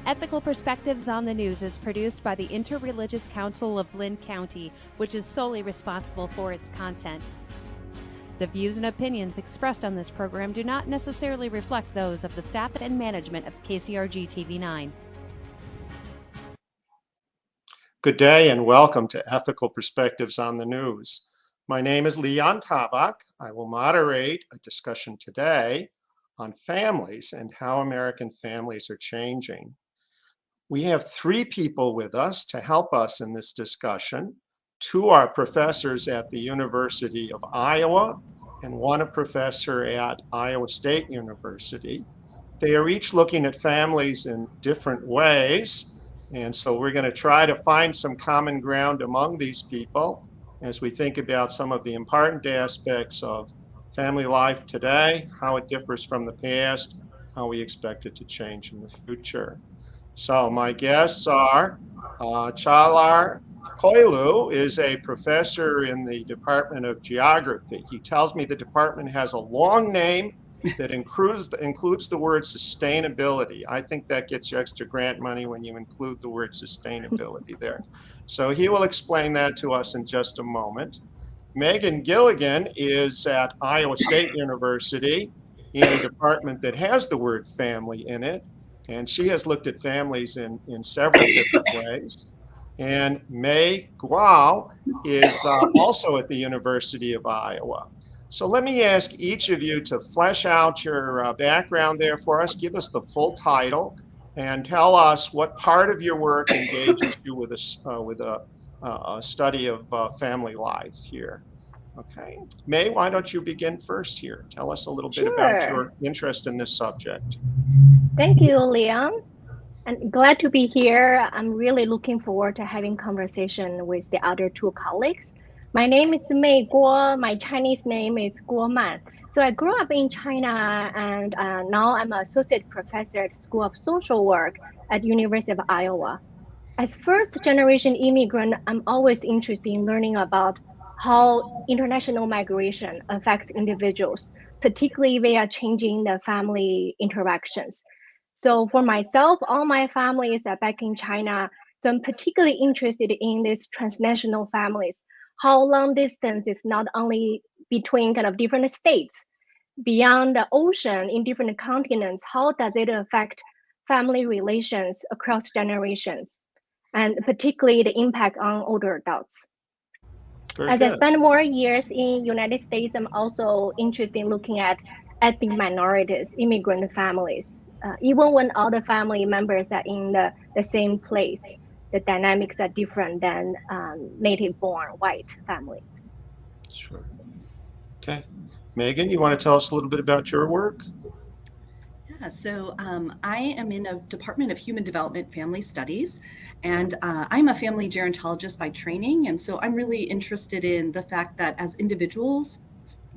Ethical Perspectives on the News is produced by the Interreligious Council of Linn County, which is solely responsible for its content. The views and opinions expressed on this program do not necessarily reflect those of the staff and management of KCRG TV9. Good day and welcome to Ethical Perspectives on the News. My name is Linn Tabak. I will moderate a discussion today on families and how American families are changing. We have three people with us to help us in this discussion. Two are professors at the University of Iowa and one a professor at Iowa State University. They are each looking at families in different ways. And so we're going to try to find some common ground among these people as we think about some of the important aspects of family life today, how it differs from the past, how we expect it to change in the future. So my guests are Caglar. Koylu is a professor in the Department of Geography. He tells me the department has a long name that includes the word sustainability. I think that gets you extra grant money when you include the word sustainability there. So he will explain that to us in just a moment. Gilligan is at Iowa State University in a department that has the word family in it. And she has looked at families in several different ways. And May Guo is also at the University of Iowa. So let me ask each of you to flesh out your background there for us. Give us the full title and tell us what part of your work engages you with a study of family life here. Okay. May, why don't you begin first here? Tell us a little bit about your interest in this subject. Thank you, Linn. And glad to be here. I'm really looking forward to having conversation with the other two colleagues. My name is May Guo. My Chinese name is Guo Man. So I grew up in China, and now I'm an associate professor at School of Social Work at University of Iowa. As first-generation immigrant, I'm always interested in learning about how international migration affects individuals, particularly via changing the family interactions. So for myself, all my families are back in China. So I'm particularly interested in these transnational families, how long distance is not only between kind of different states, beyond the ocean in different continents, how does it affect family relations across generations, and particularly the impact on older adults. As I spend more years in United States, I'm also interested in looking at ethnic minorities, immigrant families. Even when all the family members are in the same place, the dynamics are different than native-born white families. Sure. Okay. Megan, you want to tell us a little bit about your work? Yeah, so I am in a Department of Human Development Family Studies, and I'm a family gerontologist by training. And so I'm really interested in the fact that as individuals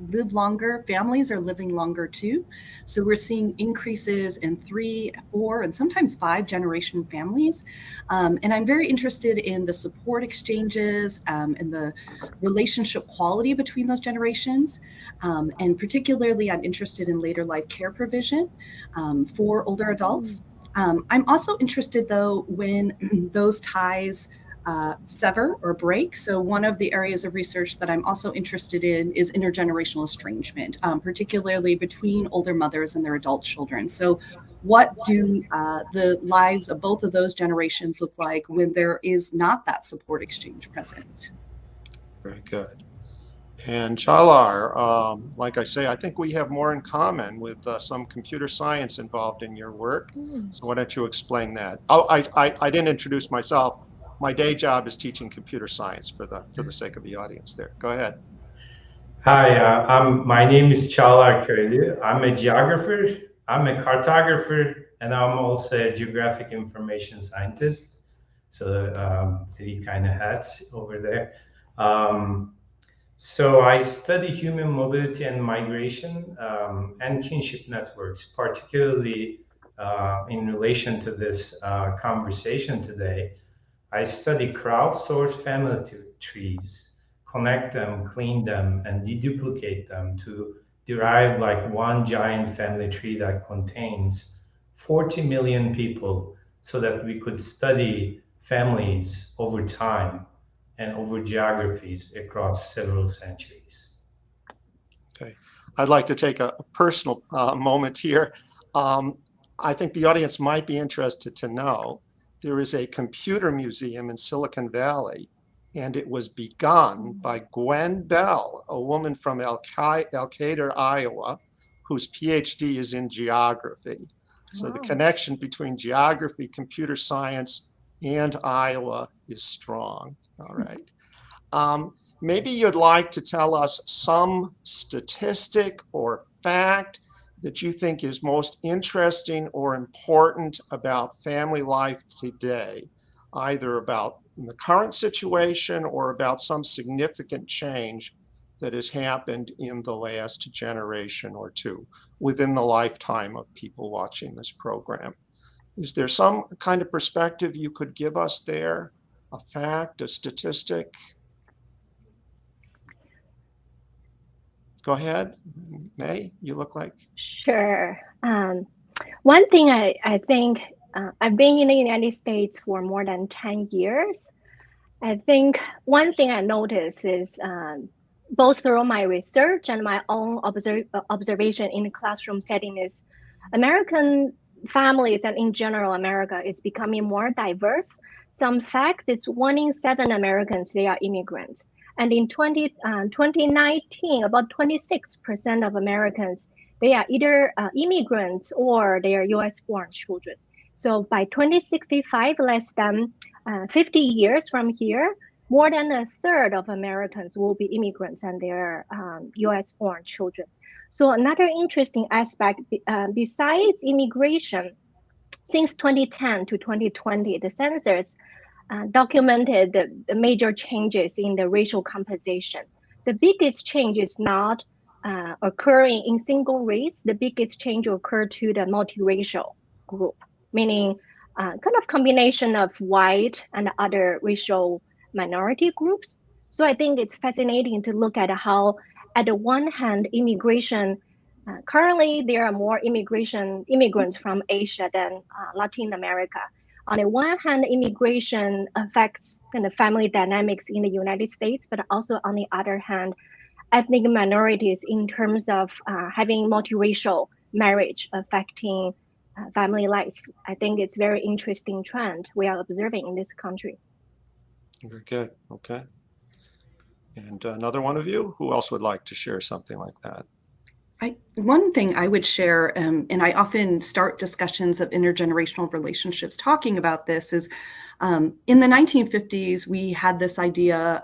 live longer, families are living longer too. So we're seeing increases in 3, 4, and sometimes 5 generation families. And I'm very interested in the support exchanges and the relationship quality between those generations. And particularly, I'm interested in later life care provision for older adults. I'm also interested, though, when those ties sever or break. So one of the areas of research that I'm also interested in is intergenerational estrangement, particularly between older mothers and their adult children. So what do the lives of both of those generations look like when there is not that support exchange present? Very good. And Caglar, like I say, I think we have more in common with some computer science involved in your work. So why don't you explain that? Oh, I didn't introduce myself. My day job is teaching computer science for the sake of the audience there. Go ahead. Hi, my name is Caglar Koylu. I'm a geographer, I'm a cartographer, and I'm also a geographic information scientist. So 3 kind of hats over there. So I study human mobility and migration and kinship networks, particularly in relation to this conversation today. I study crowdsourced family trees, connect them, clean them, and deduplicate them to derive like one giant family tree that contains 40 million people so that we could study families over time and over geographies across several centuries. Okay, I'd like to take a personal moment here. I think the audience might be interested to know there is a computer museum in Silicon Valley, and it was begun by Gwen Bell, a woman from Elkader, Iowa, whose PhD is in geography. So the connection between geography, computer science, and Iowa is strong. All right. Maybe you'd like to tell us some statistic or fact that you think is most interesting or important about family life today, either about the current situation or about some significant change that has happened in the last generation or two within the lifetime of people watching this program. Is there some kind of perspective you could give us there? A fact, a statistic? Go ahead, May, you look like. Sure. One thing I think, I've been in the United States for more than 10 years. I think one thing I noticed is both through my research and my own observation in the classroom setting is American families and in general America is becoming more diverse. Some facts is 1 in 7 Americans, they are immigrants. And in 2019, about 26% of Americans, they are either immigrants or they are US born children. So by 2065, less than 50 years from here, more than a third of Americans will be immigrants and they're US born children. So another interesting aspect, besides immigration, since 2010 to 2020, the census documented the major changes in the racial composition. The biggest change is not occurring in single race. The biggest change occurred to the multiracial group, meaning kind of combination of white and other racial minority groups. So I think it's fascinating to look at how, at the one hand, immigration, currently there are more immigrants from Asia than Latin America. On the one hand, immigration affects kind of family dynamics in the United States, but also on the other hand, ethnic minorities in terms of having multiracial marriage affecting family life. I think it's very interesting trend we are observing in this country. Very good. Okay. And another one of you, who else would like to share something like that? One thing I would share, and I often start discussions of intergenerational relationships talking about this, is in the 1950s, we had this idea,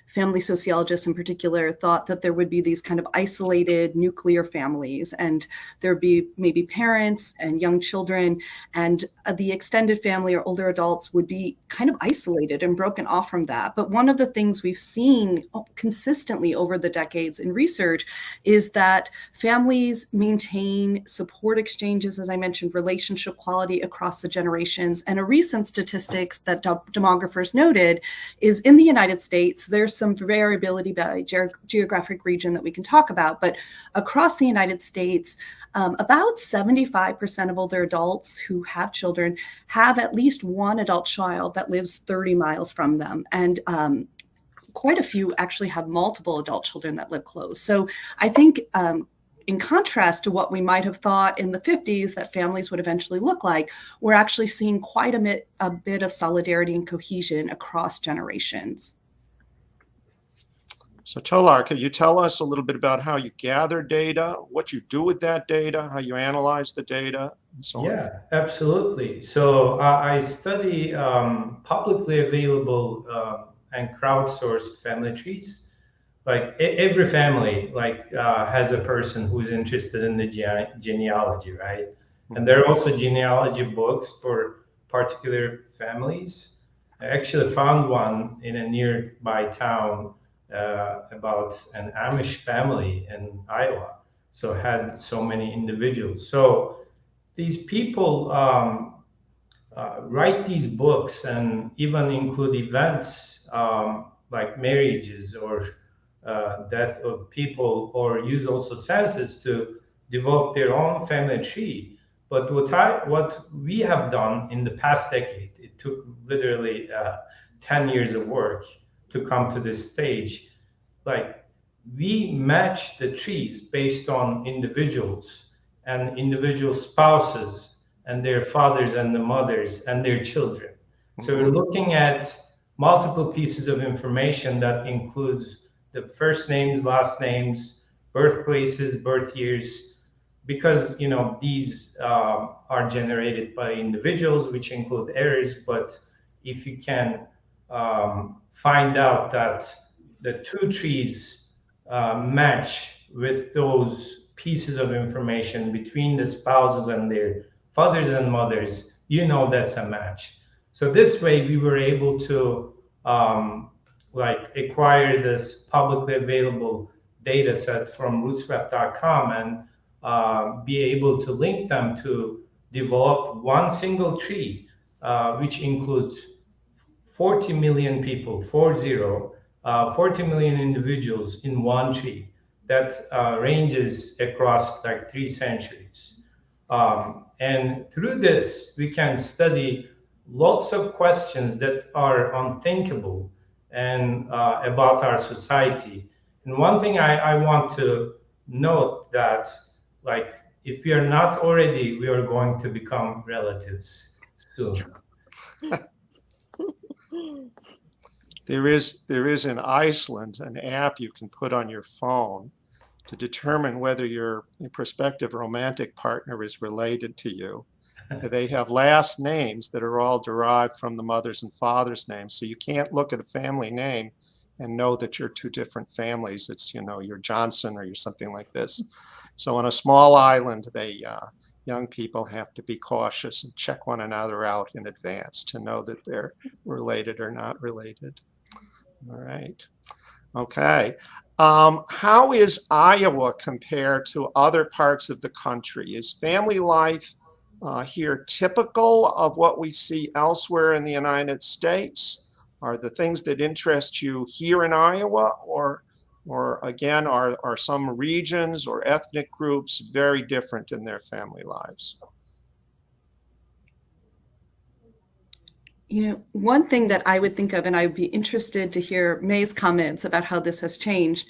family sociologists in particular thought that there would be these kind of isolated nuclear families, and there'd be maybe parents and young children, and the extended family or older adults would be kind of isolated and broken off from that. But one of the things we've seen consistently over the decades in research is that families maintain support exchanges, as I mentioned, relationship quality across the generations. And a recent statistics that demographers noted is in the United States, there's some variability by geographic region that we can talk about, but across the United States, about 75% of older adults who have children have at least one adult child that lives 30 miles from them. And quite a few actually have multiple adult children that live close. So I think in contrast to what we might have thought in the 50s that families would eventually look like, we're actually seeing quite a bit of solidarity and cohesion across generations. So Tolar, could you tell us a little bit about how you gather data, what you do with that data, how you analyze the data, and so on? Yeah, absolutely. So I study publicly available and crowdsourced family trees. Like every family has a person who's interested in the genealogy, right? And there are also genealogy books for particular families. I actually found one in a nearby town about an Amish family in Iowa. So had so many individuals. So these people write these books and even include events like marriages or death of people, or use also census to develop their own family tree. But what we have done in the past decade, it took literally 10 years of work to come to this stage. Like, we match the trees based on individuals and individual spouses and their fathers and the mothers and their children. So we're looking at multiple pieces of information that includes the first names, last names, birthplaces, birth years, because these are generated by individuals, which include errors. But if you can find out that the two trees match with those pieces of information between the spouses and their fathers and mothers, that's a match. So this way we were able to acquire this publicly available data set from rootsweb.com and be able to link them to develop one single tree, which includes 40 million people, 40 million individuals in one tree that ranges across like 3 centuries. And through this, we can study lots of questions that are unthinkable and about our society. And one thing I want to note that, like, if we are not already, we are going to become relatives soon. There is in Iceland an app you can put on your phone to determine whether your prospective romantic partner is related to you. They have last names that are all derived from the mother's and father's names. So you can't look at a family name and know that you're two different families. It's, you're Johnson or you're something like this. So on a small island, young people have to be cautious and check one another out in advance to know that they're related or not related. All right. Okay. How is Iowa compared to other parts of the country? Is family life here typical of what we see elsewhere in the United States? Are the things that interest you here in Iowa, or again, are some regions or ethnic groups very different in their family lives? One thing that I would think of, and I would be interested to hear May's comments about how this has changed.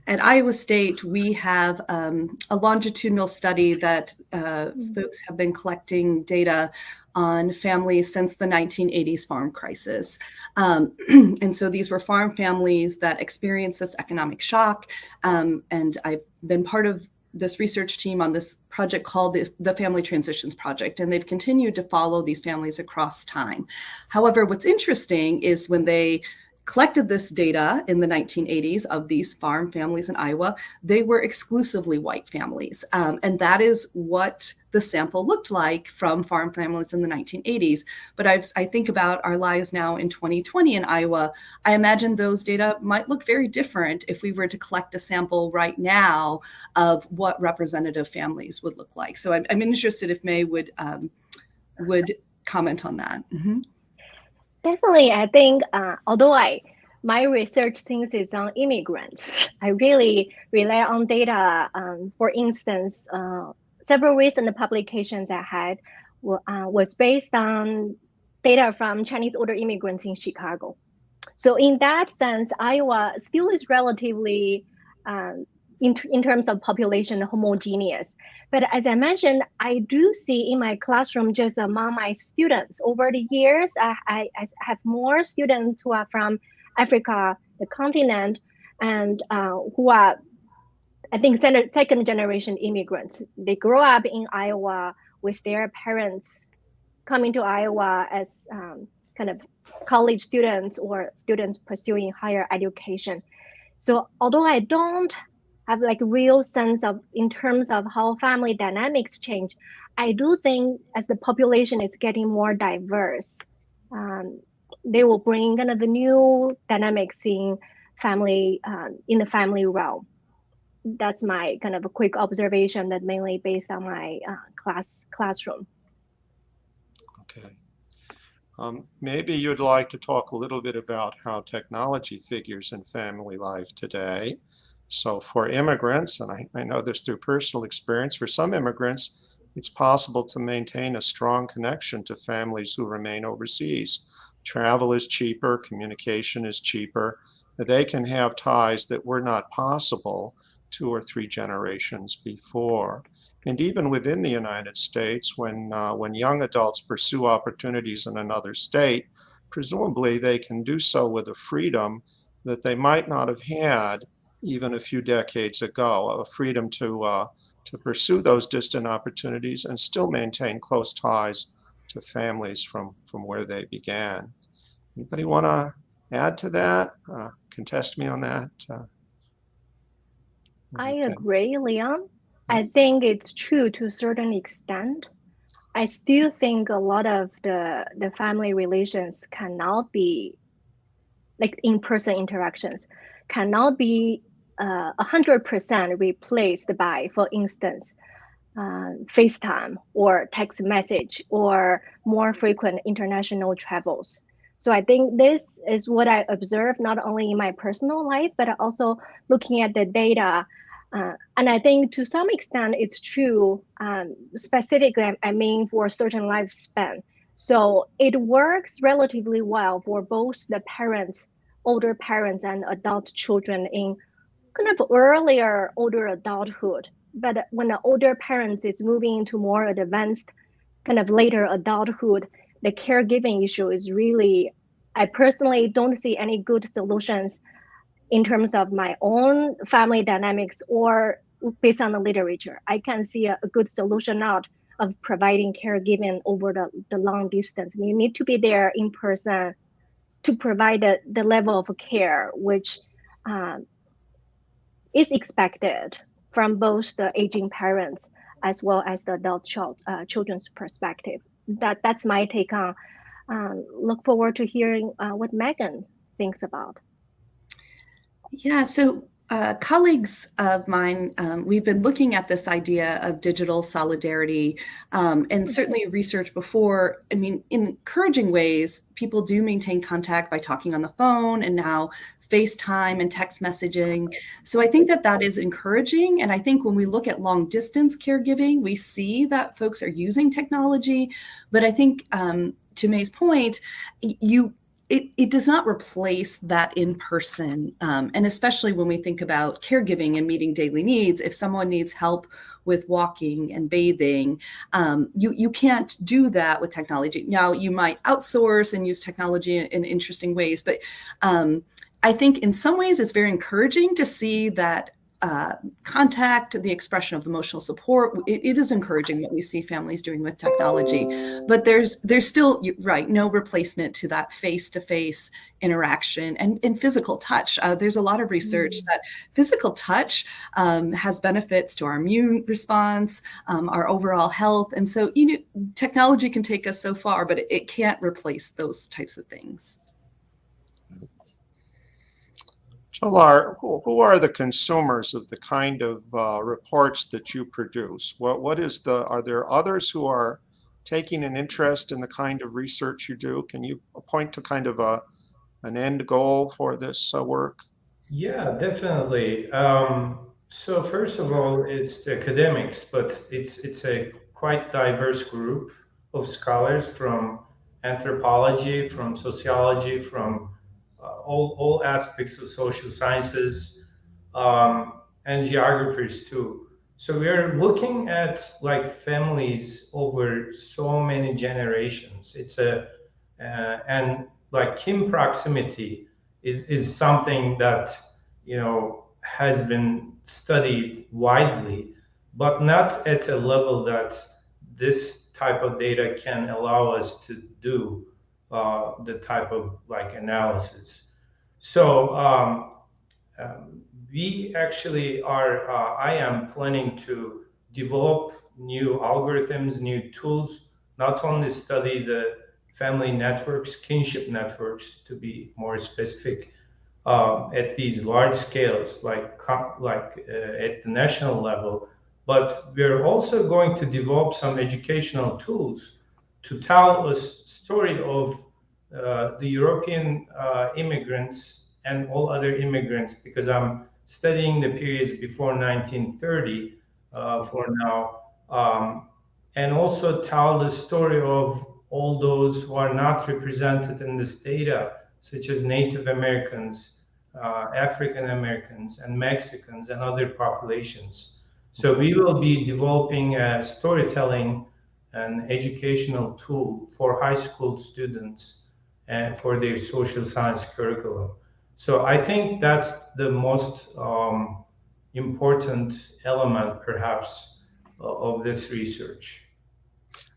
At Iowa State, we have a longitudinal study that folks have been collecting data on families since the 1980s farm crisis. And so these were farm families that experienced this economic shock. And I've been part of this research team on this project called the Family Transitions Project, and they've continued to follow these families across time. However, what's interesting is when they collected this data in the 1980s of these farm families in Iowa, they were exclusively white families. And that is what the sample looked like from farm families in the 1980s. But I think about our lives now in 2020 in Iowa. I imagine those data might look very different if we were to collect a sample right now of what representative families would look like. So I'm interested if May would comment on that. Mm-hmm. Definitely, I think although my research since it's on immigrants, I really rely on data. For instance, several recent publications I had was based on data from Chinese older immigrants in Chicago. So in that sense, Iowa still is relatively, in terms of population, homogeneous. But as I mentioned, I do see in my classroom, just among my students over the years, I have more students who are from Africa, the continent, and who are, I think, second generation immigrants. They grow up in Iowa with their parents coming to Iowa as kind of college students or students pursuing higher education. So although I don't have like real sense of in terms of how family dynamics change, I do think as the population is getting more diverse, they will bring kind of the new dynamics in family, in the family realm. That's my kind of a quick observation that mainly based on my classroom. Okay. Maybe you'd like to talk a little bit about how technology figures in family life today. So for immigrants, and I know this through personal experience, for some immigrants, it's possible to maintain a strong connection to families who remain overseas. Travel is cheaper, communication is cheaper. They can have ties that were not possible 2 or 3 generations before. And even within the United States, when young adults pursue opportunities in another state, presumably they can do so with a freedom that they might not have had even a few decades ago, a freedom to pursue those distant opportunities and still maintain close ties to families from where they began. Anybody want to add to that? Contest me on that? I agree, Leon. Yeah. I think it's true to a certain extent. I still think a lot of the family relations cannot be, like in-person interactions, cannot be 100% replaced by, for instance, FaceTime or text message or more frequent international travels. So I think this is what I observe not only in my personal life, but also looking at the data. And I think to some extent it's true, specifically, I mean, for a certain lifespan. So it works relatively well for both the parents, older parents, and adult children in kind of earlier older adulthood. But when the older parents is moving into more advanced kind of later adulthood, the caregiving issue is really, I personally don't see any good solutions in terms of my own family dynamics or based on the literature. I can see a good solution out of providing caregiving over the long distance. You need to be there in person to provide the level of care which is expected from both the aging parents as well as the adult children's perspective. That's my take on. Look forward to hearing what Megan thinks about. Yeah, so colleagues of mine, we've been looking at this idea of digital solidarity, and certainly research before. I mean, in encouraging ways, people do maintain contact by talking on the phone and now FaceTime and text messaging. So I think that is encouraging. And I think when we look at long distance caregiving, we see that folks are using technology. But I think to May's point, it does not replace that in person. And especially when we think about caregiving and meeting daily needs, if someone needs help with walking and bathing, you can't do that with technology. Now, you might outsource and use technology in interesting ways, but I think in some ways it's very encouraging to see that contact, the expression of emotional support. It is encouraging what we see families doing with technology, but there's still, right, no replacement to that face-to-face interaction and physical touch. There's a lot of research that physical touch has benefits to our immune response, our overall health. And so, technology can take us so far, but it can't replace those types of things. Caglar, who are the consumers of the kind of reports that you produce? Are there others who are taking an interest in the kind of research you do? Can you point to kind of an end goal for this work? Yeah, definitely. So first of all, it's the academics, but it's a quite diverse group of scholars from anthropology, from sociology, from all aspects of social sciences, and geographers too. So we are looking at like families over so many generations. And like kin proximity is something that has been studied widely, but not at a level that this type of data can allow us to do the type of like analysis. So we actually are, I am planning to develop new algorithms, new tools, not only study the family networks, kinship networks to be more specific, at these large scales, like at the national level, but we're also going to develop some educational tools to tell a story of the European immigrants and all other immigrants, because I'm studying the periods before 1930 for now. and also tell the story of all those who are not represented in this data, such as Native Americans, African Americans, and Mexicans, and other populations. So we will be developing a storytelling and educational tool for high school students and for their social science curriculum. So I think that's the most important element, perhaps, of this research.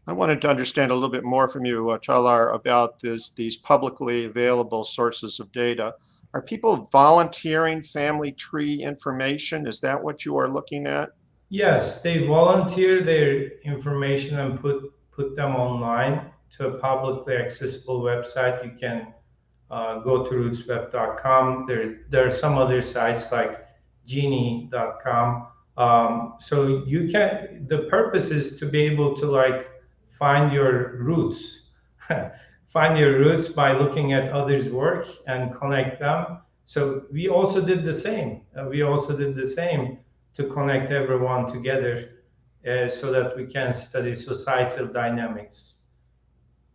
I wanted to understand a little bit more from you, Caglar, about these publicly available sources of data. Are people volunteering family tree information? Is that what you are looking at? Yes, they volunteer their information and put them online to a publicly accessible website. You can go to rootsweb.com. There are some other sites like genie.com. So you can. The purpose is to be able to like find your roots, find your roots by looking at others' work and connect them. So we also did the same. To connect everyone together so that we can study societal dynamics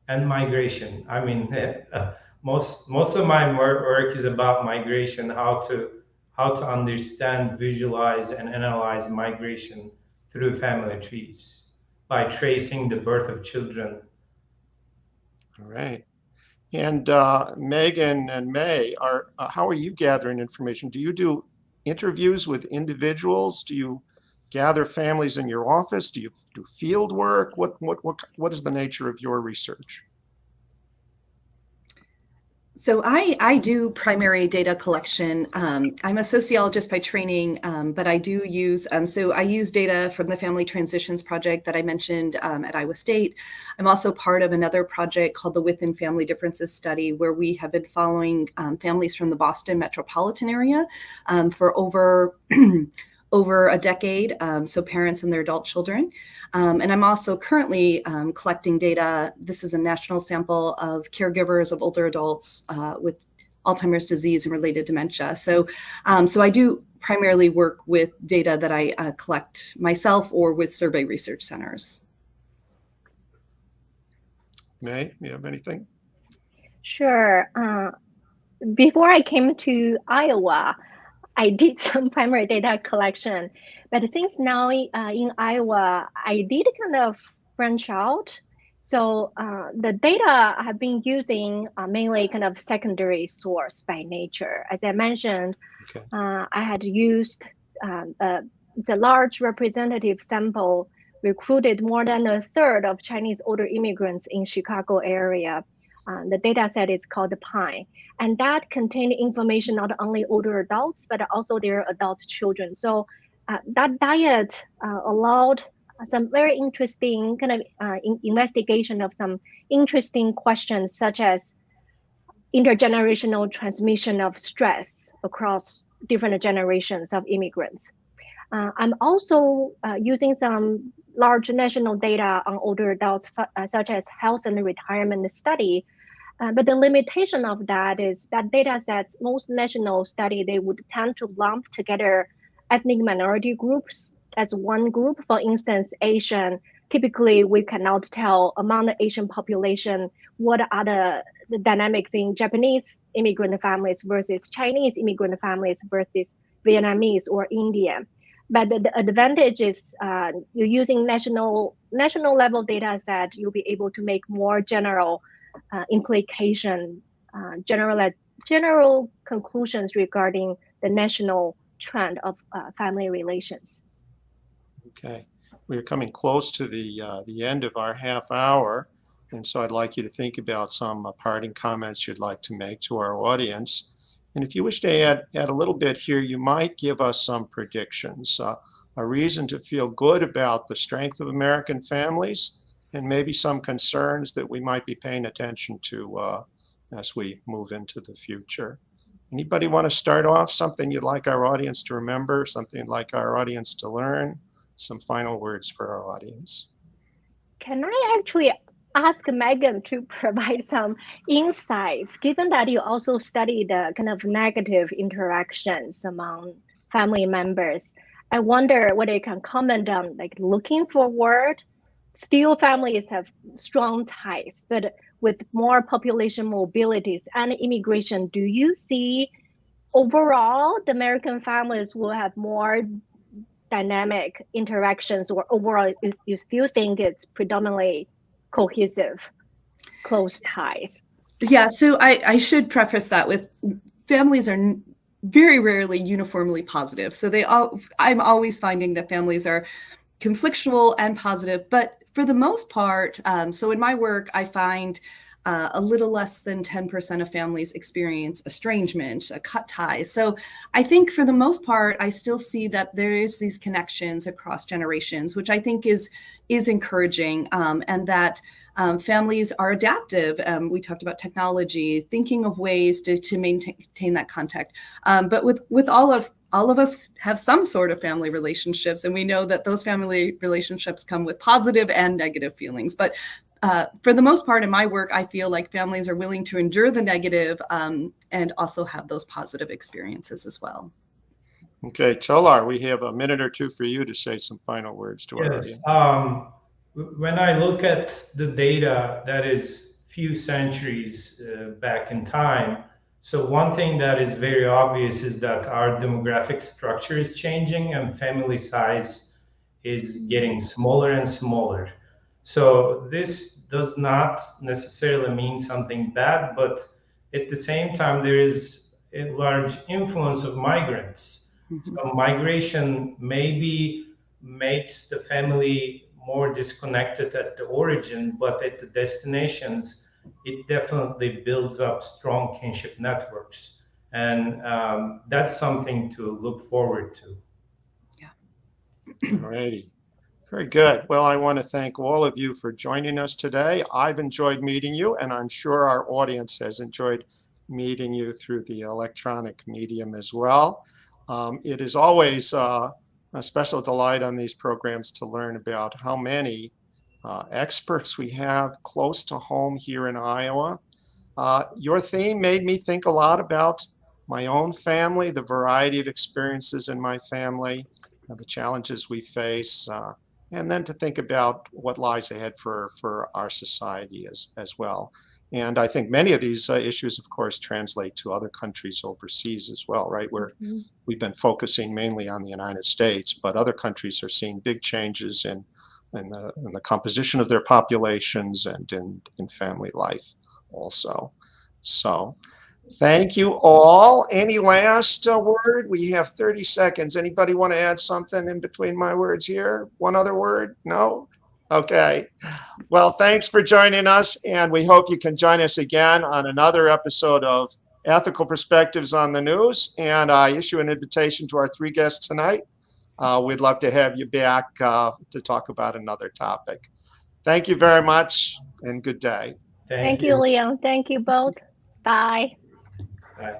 and migration. I mean, most of my work is about migration, how to understand, visualize, and analyze migration through family trees by tracing the birth of children. All right. And Megan and May, how are you gathering information? Do you do interviews with individuals? Do you gather families in your office? Do you do field work? What is the nature of your research? So I do primary data collection. I'm a sociologist by training, but I do use, so I use data from the Family Transitions Project that I mentioned at Iowa State. I'm also part of another project called the Within Family Differences Study, where we have been following families from the Boston metropolitan area for over over a decade, so parents and their adult children. And I'm also currently collecting data. This is a national sample of caregivers of older adults with Alzheimer's disease and related dementia. So I do primarily work with data that I collect myself or with survey research centers. May, you have anything? Sure. Before I came to Iowa, I did some primary data collection, but since now in Iowa, I did kind of branch out. So the data I have been using mainly kind of secondary source by nature. As I mentioned, Okay. I had used the large representative sample, recruited more than a third of Chinese older immigrants in Chicago area. The data set is called the PINE, and that contained information not only older adults, but also their adult children. So that diet allowed some very interesting kind of investigation of some interesting questions, such as intergenerational transmission of stress across different generations of immigrants. I'm also using some large national data on older adults, such as health and retirement study. But the limitation of that is that data sets, most national study, they would tend to lump together ethnic minority groups as one group. For instance, Asian, typically we cannot tell among the Asian population what are the dynamics in Japanese immigrant families versus Chinese immigrant families versus Vietnamese or Indian. But the advantage is you're using national level data set, you'll be able to make more general implication, general conclusions regarding the national trend of family relations. Okay, we're coming close to the end of our half hour, and so I'd like you to think about some parting comments you'd like to make to our audience. And if you wish to add a little bit here, you might give us some predictions, a reason to feel good about the strength of American families, and maybe some concerns that we might be paying attention to as we move into the future. Anybody want to start off? Something you'd like our audience to remember, something you'd like our audience to learn? Some final words for our audience. Can I actually ask Megan to provide some insights, given that you also study the kind of negative interactions among family members? I wonder whether you can comment on like looking forward, still families have strong ties, but with more population mobilities and immigration, do you see overall the American families will have more dynamic interactions, or overall you still think it's predominantly cohesive, close ties? Yeah, so I should preface that with families are very rarely uniformly positive. So I'm always finding that families are conflictual and positive, but for the most part, so in my work, I find a little less than 10% of families experience estrangement, cut ties. So I think for the most part, I still see that there is these connections across generations, which I think is encouraging, and that families are adaptive. We talked about technology, thinking of ways to maintain that contact. But with all of us have some sort of family relationships, and we know that those family relationships come with positive and negative feelings. But for the most part in my work, I feel like families are willing to endure the negative and also have those positive experiences as well. Okay, Caglar, we have a minute or two for you to say some final words to our Yes. audience. When I look at the data that is few centuries back in time, so one thing that is very obvious is that our demographic structure is changing and family size is getting smaller and smaller. So this does not necessarily mean something bad, but at the same time, there is a large influence of migrants. Mm-hmm. So migration maybe makes the family more disconnected at the origin, but at the destinations, it definitely builds up strong kinship networks. And that's something to look forward to. Yeah. All righty. Very good. Well, I want to thank all of you for joining us today. I've enjoyed meeting you, and I'm sure our audience has enjoyed meeting you through the electronic medium as well. It is always a special delight on these programs to learn about how many experts we have close to home here in Iowa. Your theme made me think a lot about my own family, the variety of experiences in my family, the challenges we face, and then to think about what lies ahead for our society as well. And I think many of these issues, of course, translate to other countries overseas as well, right? Where we've been focusing mainly on the United States, but other countries are seeing big changes in the composition of their populations and in family life also. So thank you all. Any last word? We have 30 seconds. Anybody want to add something in between my words here? One other word? No? Okay. Well, thanks for joining us, and we hope you can join us again on another episode of Ethical Perspectives on the News. And I issue an invitation to our three guests tonight. We'd love to have you back to talk about another topic. Thank you very much, and good day. Thank you, Leon. Thank you both. Bye. Bye.